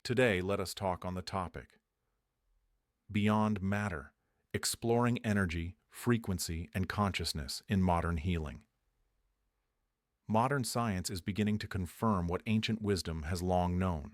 Today, let us talk on the topic Beyond Matter, exploring energy, frequency, and consciousness in modern healing. Modern science is beginning to confirm what ancient wisdom has long known,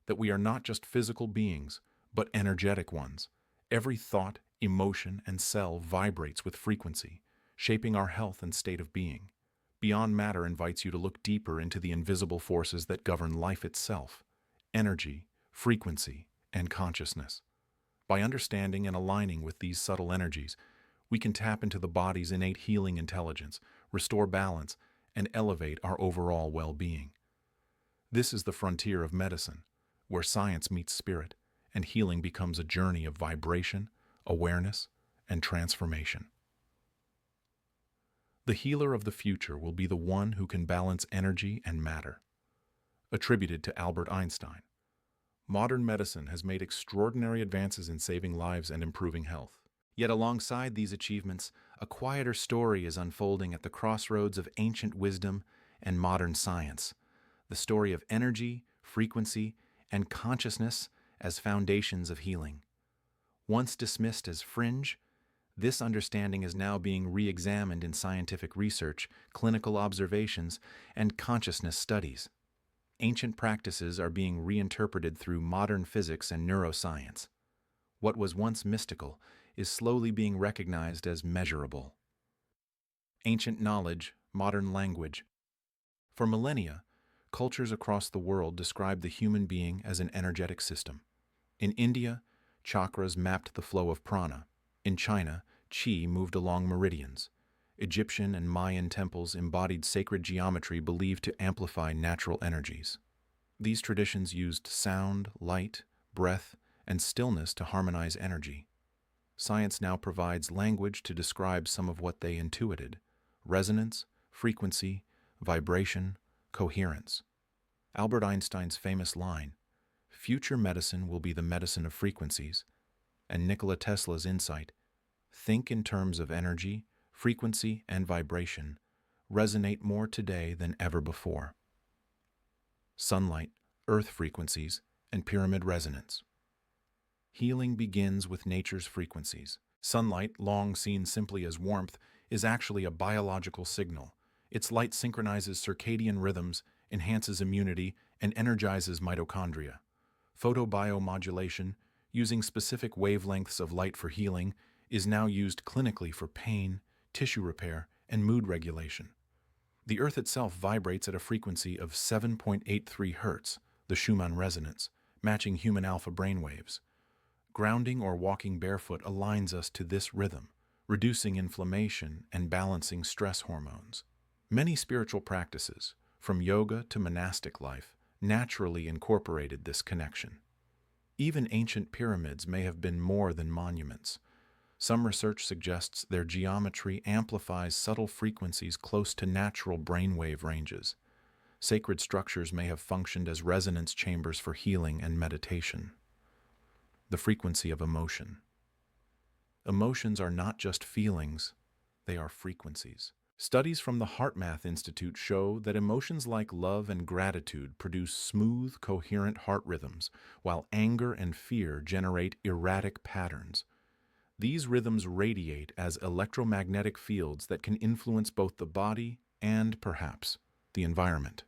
that we are not just physical beings, but energetic ones. Every thought, emotion, and cell vibrates with frequency, shaping our health and state of being. Beyond Matter invites you to look deeper into the invisible forces that govern life itself: energy, frequency, and consciousness. By understanding and aligning with these subtle energies, we can tap into the body's innate healing intelligence, restore balance, and elevate our overall well-being. This is the frontier of medicine, where science meets spirit, and healing becomes a journey of vibration, awareness, and transformation. The healer of the future will be the one who can balance energy and matter. Attributed to Albert Einstein, modern medicine has made extraordinary advances in saving lives and improving health. Yet alongside these achievements, a quieter story is unfolding at the crossroads of ancient wisdom and modern science. The story of energy, frequency, and consciousness as foundations of healing. Once dismissed as fringe, this understanding is now being re-examined in scientific research, clinical observations, and consciousness studies. Ancient practices are being reinterpreted through modern physics and neuroscience. What was once mystical is slowly being recognized as measurable. Ancient knowledge, modern language. For millennia, cultures across the world described the human being as an energetic system. In India, chakras mapped the flow of prana. In China, qi moved along meridians. Egyptian and Mayan temples embodied sacred geometry believed to amplify natural energies. These traditions used sound, light, breath, and stillness to harmonize energy. Science now provides language to describe some of what they intuited: resonance, frequency, vibration, coherence. Albert Einstein's famous line, "Future medicine will be the medicine of frequencies," and Nikola Tesla's insight, "Think in terms of energy, frequency, and vibration," resonate more today than ever before. Sunlight, earth frequencies, and pyramid resonance. Healing begins with nature's frequencies. Sunlight, long seen simply as warmth, is actually a biological signal. Its light synchronizes circadian rhythms, enhances immunity, and energizes mitochondria. Photobiomodulation, using specific wavelengths of light for healing, is now used clinically for pain, tissue repair, and mood regulation. The Earth itself vibrates at a frequency of 7.83 Hz, the Schumann resonance, matching human alpha brainwaves. Grounding or walking barefoot aligns us to this rhythm, reducing inflammation and balancing stress hormones. Many spiritual practices, from yoga to monastic life, naturally incorporated this connection. Even ancient pyramids may have been more than monuments. Some research suggests their geometry amplifies subtle frequencies close to natural brainwave ranges. Sacred structures may have functioned as resonance chambers for healing and meditation. The frequency of emotion. Emotions are not just feelings, they are frequencies. Studies from the HeartMath Institute show that emotions like love and gratitude produce smooth, coherent heart rhythms, while anger and fear generate erratic patterns. These rhythms radiate as electromagnetic fields that can influence both the body and, perhaps, the environment.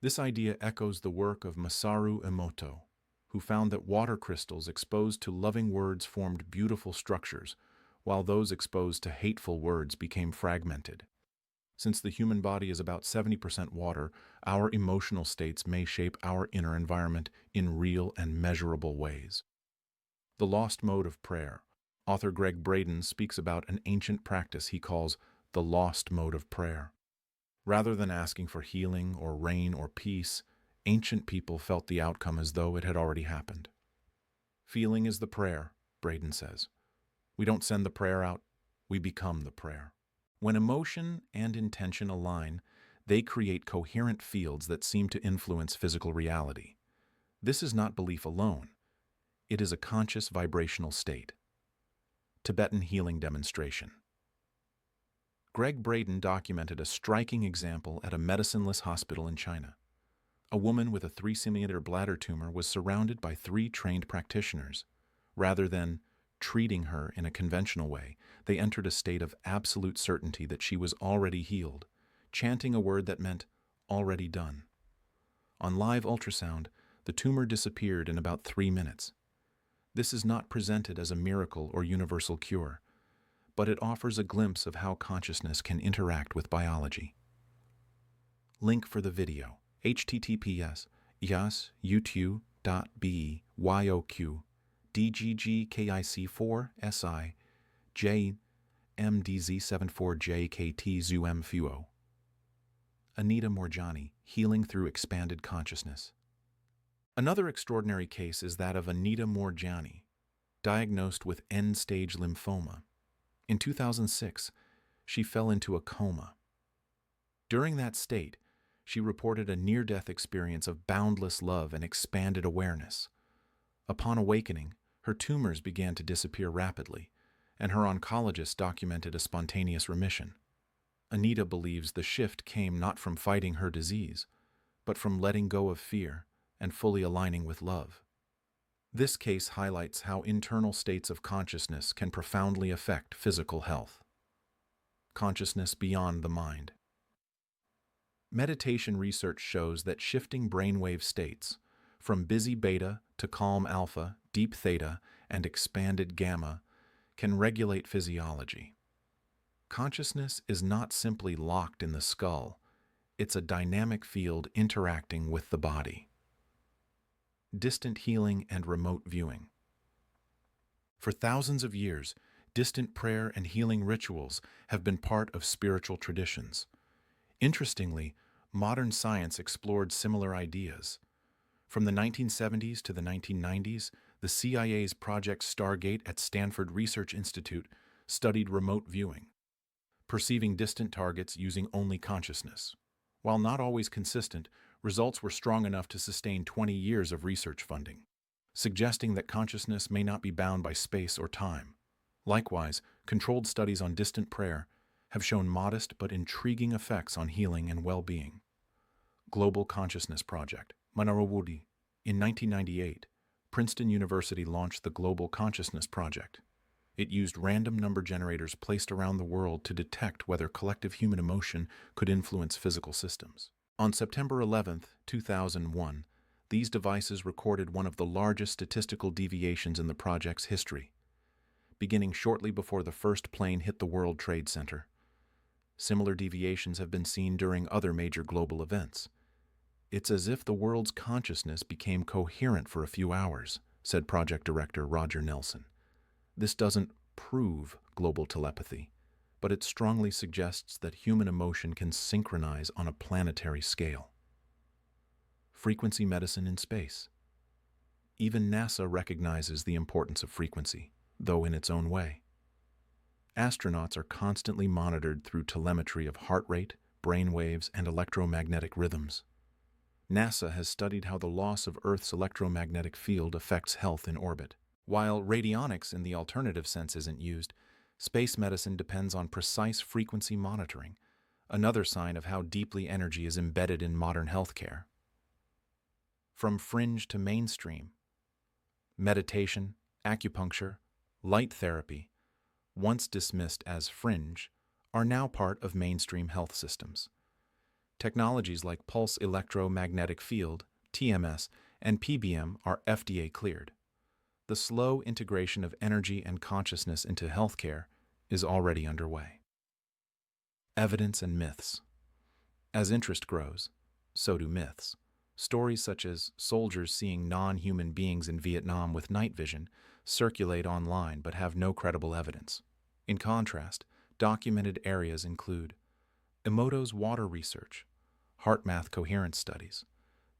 This idea echoes the work of Masaru Emoto, who found that water crystals exposed to loving words formed beautiful structures, while those exposed to hateful words became fragmented. Since the human body is about 70% water, our emotional states may shape our inner environment in real and measurable ways. The lost mode of prayer. Author Greg Braden speaks about an ancient practice he calls the lost mode of prayer. Rather than asking for healing or rain or peace, ancient people felt the outcome as though it had already happened. Feeling is the prayer, Braden says. We don't send the prayer out, we become the prayer. When emotion and intention align, they create coherent fields that seem to influence physical reality. This is not belief alone. It is a conscious vibrational state. Tibetan healing demonstration. Greg Braden documented a striking example at a medicineless hospital in China. A woman with a 3 centimeter bladder tumor was surrounded by 3 trained practitioners. Rather than treating her in a conventional way, they entered a state of absolute certainty that she was already healed, chanting a word that meant already done. On live ultrasound, the tumor disappeared in about 3 minutes. This is not presented as a miracle or universal cure, but it offers a glimpse of how consciousness can interact with biology. Link for the video: https://youtube.be/yoq DGGKIC4SI JMDZ74JKT ZUM FUO. Anita Morjani, Healing Through Expanded Consciousness. Another extraordinary case is that of Anita Morjani, diagnosed with end-stage lymphoma. In 2006, she fell into a coma. During that state, she reported a near-death experience of boundless love and expanded awareness. Upon awakening, her tumors began to disappear rapidly, and her oncologist documented a spontaneous remission. Anita believes the shift came not from fighting her disease, but from letting go of fear and fully aligning with love. This case highlights how internal states of consciousness can profoundly affect physical health. Consciousness beyond the mind. Meditation research shows that shifting brainwave states, from busy beta to calm alpha, deep theta, and expanded gamma, can regulate physiology. Consciousness is not simply locked in the skull, it's a dynamic field interacting with the body. Distant healing and remote viewing. For thousands of years, distant prayer and healing rituals have been part of spiritual traditions. Interestingly, modern science explored similar ideas. From the 1970s to the 1990s, the CIA's Project Stargate at Stanford Research Institute studied remote viewing, perceiving distant targets using only consciousness. While not always consistent, results were strong enough to sustain 20 years of research funding, suggesting that consciousness may not be bound by space or time. Likewise, controlled studies on distant prayer have shown modest but intriguing effects on healing and well-being. Global Consciousness Project, Manarawudi. In 1998, Princeton University launched the Global Consciousness Project. It used random number generators placed around the world to detect whether collective human emotion could influence physical systems. On September 11, 2001, these devices recorded one of the largest statistical deviations in the project's history, beginning shortly before the first plane hit the World Trade Center. Similar deviations have been seen during other major global events. It's as if the world's consciousness became coherent for a few hours, said project director Roger Nelson. This doesn't prove global telepathy, but it strongly suggests that human emotion can synchronize on a planetary scale. Frequency medicine in space. Even NASA recognizes the importance of frequency, though in its own way. Astronauts are constantly monitored through telemetry of heart rate, brain waves, and electromagnetic rhythms. NASA has studied how the loss of Earth's electromagnetic field affects health in orbit. While radionics in the alternative sense isn't used, space medicine depends on precise frequency monitoring, another sign of how deeply energy is embedded in modern healthcare. From fringe to mainstream. Meditation, acupuncture, light therapy, once dismissed as fringe, are now part of mainstream health systems. Technologies like pulse electromagnetic field, TMS, and PBM are FDA cleared. The slow integration of energy and consciousness into healthcare is already underway. Evidence and myths. As interest grows, so do myths. Stories such as soldiers seeing non-human beings in Vietnam with night vision circulate online but have no credible evidence. In contrast, documented areas include Emoto's water research, HeartMath coherence studies,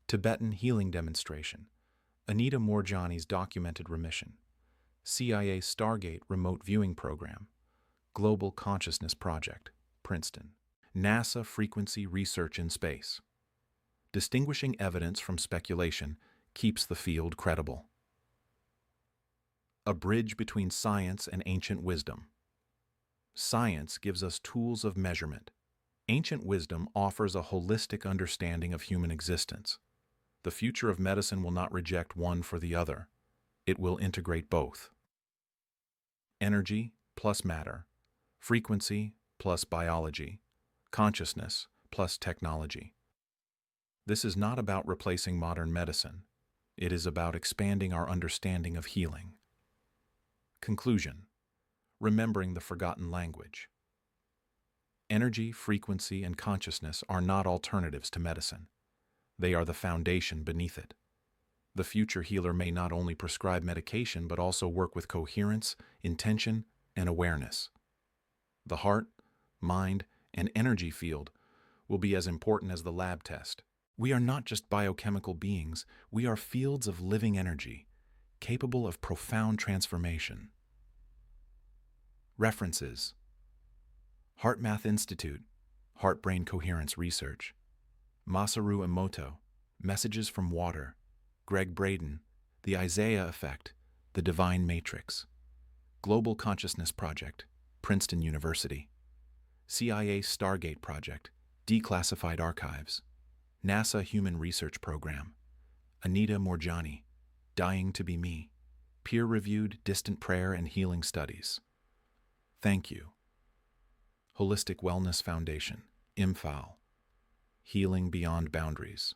Tibetan healing demonstration, Anita Morjani's documented remission, CIA Stargate remote viewing program, Global Consciousness Project, Princeton, NASA frequency research in space. Distinguishing evidence from speculation keeps the field credible. A bridge between science and ancient wisdom. Science gives us tools of measurement. Ancient wisdom offers a holistic understanding of human existence. The future of medicine will not reject one for the other. It will integrate both. Energy plus matter, frequency plus biology, consciousness plus technology. This is not about replacing modern medicine. It is about expanding our understanding of healing. Conclusion: remembering the forgotten language. Energy, frequency, and consciousness are not alternatives to medicine. They are the foundation beneath it. The future healer may not only prescribe medication but also work with coherence, intention, and awareness. The heart, mind, and energy field will be as important as the lab test. We are not just biochemical beings, we are fields of living energy, capable of profound transformation. References: HeartMath Institute, Heart-Brain Coherence Research; Masaru Emoto, Messages from Water; Greg Braden, The Isaiah Effect, The Divine Matrix; Global Consciousness Project, Princeton University; CIA Stargate Project, Declassified Archives; NASA Human Research Program; Anita Moorjani, Dying to be Me, Peer-Reviewed Distant Prayer and Healing Studies. Thank you. Holistic Wellness Foundation, IMFAL, Healing Beyond Boundaries.